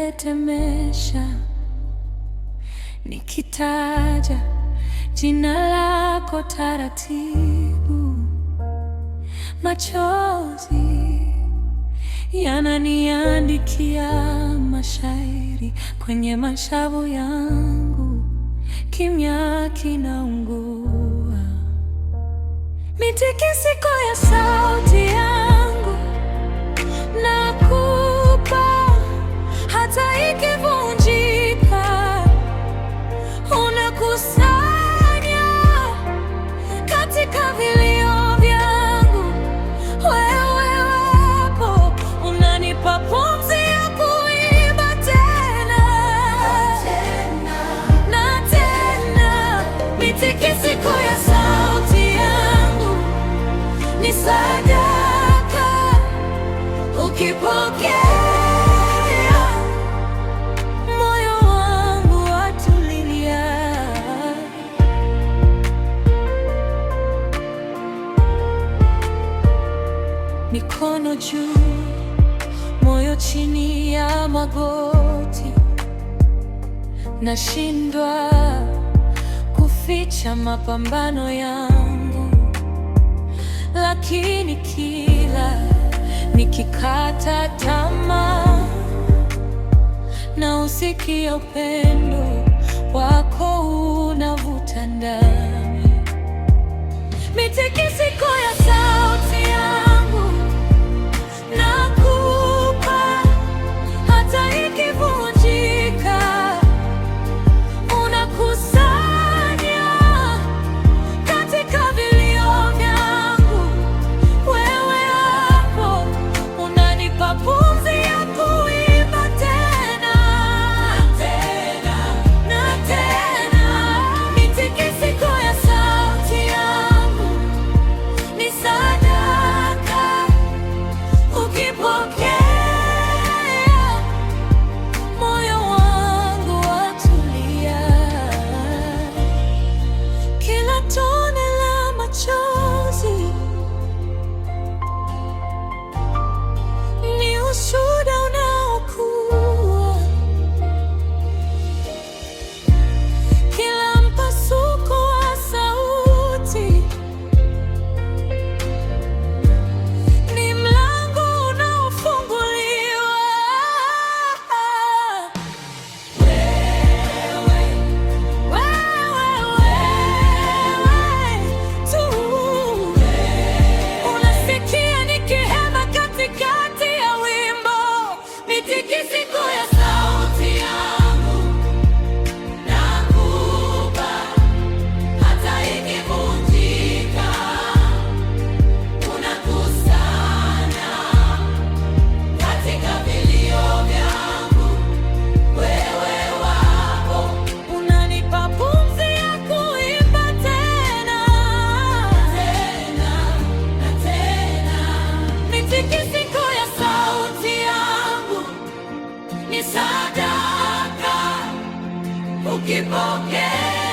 natetemesha, nikitaja jina lako taratibu. Machozi yananiandikia mashairi kwenye mashavu yangu, kimya kinaungua. Mitikisiko ya sauti yangu nakupa, hata ikivunjika unakusanya katika vilio vyangu. Wewe wapo, unanipa pumzi ya kuimba tena na tena. Mitikisiko ya sauti yangu ni sadaka, ukipokea moyo wangu watulia. Mikono juu, moyo chini ya magoti, nashindwa kuficha mapambano yangu, lakini kila nikikata tamaa na usikia upendo wako unavuta ndani. Mitikisiko ya sauti yangu nakupa, hata ikivunjika unakusanya katika vilio vyangu. Wewe hapo, unanipa pumzi ya kuimba tena na tena. Mitikisiko ya sauti yangu ni sadaka, ukipokea moyo wangu watulia. Kila tone la machozi ni ushuhuda unaokua. Kila mpasuko wa sauti ni mlango unaofunguliwa. Wewe tu unasikia nikihema katikati ya wimbo. Mitikisiko ya sauti yangu nakupa, hata ikivunjika unakusanya katika vilio vyangu. Wewe wapo, unanipa pumzi ya kuimba tena na tena. Mitikisiko ya sauti yangu ni sadaka, ukipokea